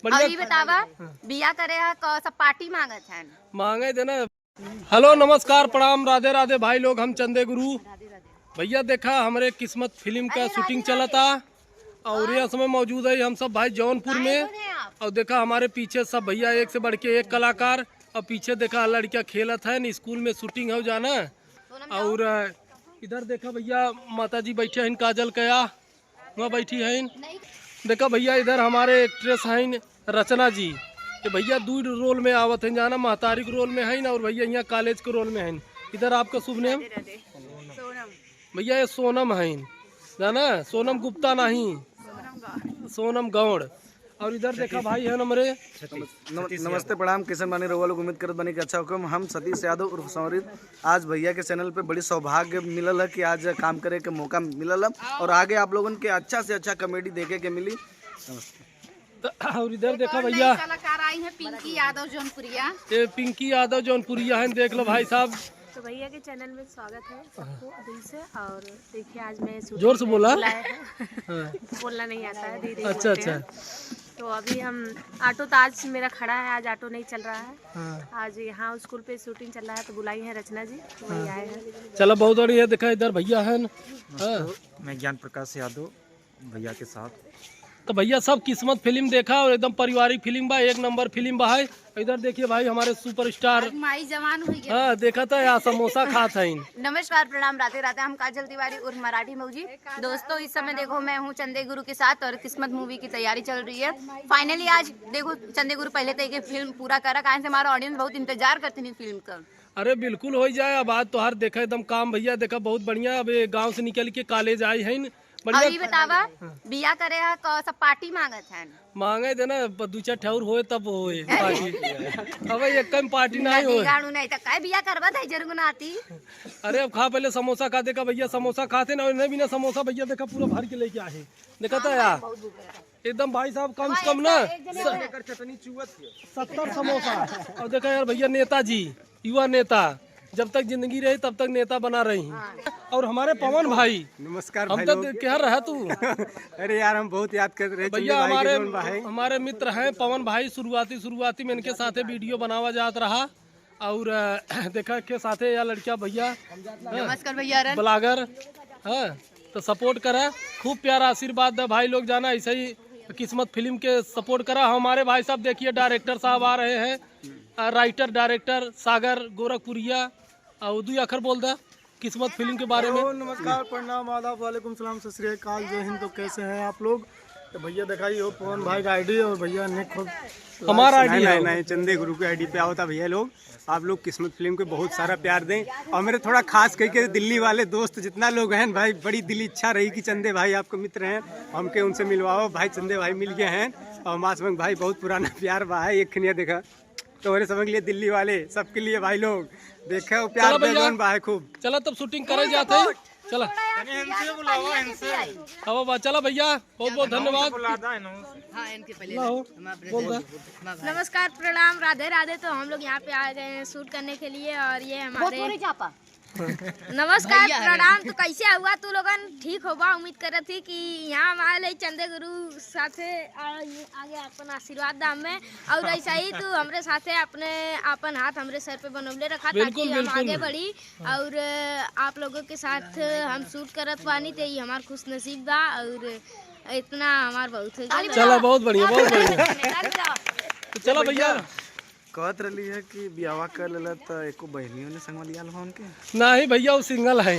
और ये बतावा बिया करे है सब पार्टी मांगत है मांगे देना। हेलो नमस्कार प्रणाम राधे राधे भाई लोग, हम चंदे गुरु भैया। देखा हमारे किस्मत फिल्म का शूटिंग चला था और यह समय मौजूद है हम सब भाई जौनपुर में। और देखा हमारे पीछे सब भैया एक से बढ़ के एक कलाकार, और पीछे देखा लड़कियां खेलत है न, स्कूल में शूटिंग हो जाना। और इधर देखा भैया माता जी बैठे हैं, काजल कया वहाँ बैठी हैं। देखा भैया इधर हमारे एक्ट्रेस हैं रचना जी, कि भैया दो रोल में आवत हैं जाना, महतारी के रोल में है ना, और भैया यहाँ कॉलेज के रोल में है। इधर आपका शुभ नाम भैया ये सोनम है जाना, सोनम गुप्ता नहीं, सोनम गौड़। और इधर देखा भाई है हमारे नमस्ते प्रणाम किशन बानी रोवा लोग, उम्मीद करत बानी कि अच्छा हुक्म। हम सतीश यादव उर्फ सौरी, आज भैया के चैनल पे बड़ी सौभाग्य मिलल है कि आज काम करे के मौका मिलल है और आगे आप लोगों के अच्छा से अच्छा कॉमेडी देखे के मिली। नमस्ते। और इधर देखा भैया कलाकार आई है पिंकी यादव जौनपुरिया, ये पिंकी यादव जौनपुरिया है, देख लो भाई साहब। तो भैया के चैनल में स्वागत है सबको दिल से। और देखिए आज मैं जोर से बोला बोलना नहीं आता है, धीरे अच्छा अच्छा। तो अभी हम ऑटो तो आज मेरा खड़ा है, आज ऑटो नहीं चल रहा है। हाँ। आज यहाँ स्कूल पे शूटिंग चल रहा है तो बुलाई है रचना जी, तो वही आए हैं। चलो बहुत बढ़िया। देखा इधर भैया है मैं ज्ञान प्रकाश यादव भैया के साथ। तो भैया सब किस्मत फिल्म देखा और एकदम पारिवारिक फिल्म बा, एक नंबर फिल्म बा है। इधर देखिए भाई हमारे सुपरस्टार माई जवान हुई है। हाँ देखा था यहाँ समोसा खात है। नमस्कार प्रणाम राधे राधे, हम काजल तिवारी उर्फ मराठी मौजी। दोस्तों इस समय देखो मैं हूँ चंदे गुरु के साथ और किस्मत मूवी की तैयारी चल रही है। फाइनली आज देखो चंदे गुरु पहले तो एक फिल्म पूरा करा, कहाँ से हमारा ऑडियंस बहुत इंतजार करते हैं फिल्म का। अरे बिल्कुल हो जाए। अब आज तो हर देखा एकदम काम भैया देखा बहुत बढ़िया। अब गाँव से निकल के कॉलेज आई है और ये बतावा बिया करे है सब पार्टी मांगत है मांगे देना, दू चार ठौर होए तब होए पार्टी। अब एक कम पार्टी नहीं होए। नहीं तो काय बिया करवा था जरूर ना आती। अरे अब खा पहले समोसा खा, देखा भैया समोसा खाते ना, नहीं बिना समोसा भैया देखा पूरा भर के लेके आए। देखा था यार एकदम भाई साहब कम से कम ना 70 समोसा। और देखा यार भैया नेताजी युवा नेता, जब तक जिंदगी रही तब तक नेता बना रही। और हमारे पवन भाई नमस्कार हम भाई तो लोग। क्या रहा तू अरे यार हम बहुत याद कर रहे हैं भैया, चंदे भाई के हमारे मित्र हैं पवन भाई। शुरुआती में इनके साथे वीडियो बनावा जात रहा और देखा के साथे या लड़कियां भैया नमस्कार भैया ब्लॉगर हाँ, तो सपोर्ट करा, खूब प्यारा आशीर्वाद दे भाई लोग जाना। ऐसे ही किस्मत फिल्म के सपोर्ट करा। हमारे भाई साहब देखिए डायरेक्टर साहब आ रहे हैं, राइटर डायरेक्टर सागर गोरखपुरिया। और दू अखर बोल दा किस्मत फिल्म के बारे में। नमस्कार प्रणाम आदाब वालेकुम सलाम सत श्री अकाल जय हिंद। तो कैसे हैं आप लोग? तो भैया दिखाई हो पवन भाई का आईडी और भैया ने खुद हमारा आईडी है नहीं चंदे गुरु के आईडी पे आओ था भैया लोग। आप लोग किस्मत फिल्म को बहुत सारा प्यार दें और मेरे थोड़ा खास करके दिल्ली वाले दोस्त जितना लोग हैं भाई, बड़ी दिल इच्छा रही कि चंदे भाई आपको मित्र हैं, हमके उनसे मिलवाओ। भाई चंदे भाई मिल गए हैं और मासमंग भाई बहुत पुराना प्यार बा है। एक खनिया देखा तो मेरे समझ लिए दिल्ली वाले सबके लिए भाई लोग देखा वो प्यार बेगन बा है खूब। चला तब शूटिंग करे जाते हैं। चला अब चला भैया, बहुत बहुत धन्यवाद। नमस्कार प्रणाम राधे राधे। तो हम लोग यहाँ पे आ गए हैं शूट करने के लिए और ये हमारे नमस्कार प्रणाम। तो कैसे हुआ तू लोगन? ठीक होगा, उम्मीद कर थी कि यहाँ हमारे चंदे गुरु साथे आगे अपन आशीर्वाद दाम में। और ऐसा ही तू हमरे साथे अपने अपन हाथ हमरे सर पे बनवले रखा ताकि हम आगे बढ़ी। और आप लोगों के साथ हम शूट करत पानी थे, हमार खुश नसीब बा और इतना हमार बहुत है। चला बहुत बढ़िया बहुत बढ़िया। तो चला भैया कहत रही है कि ब्याह कर लेला तो एको बहनियों ने संग लिया उनके नहीं भैया वो सिंगल है।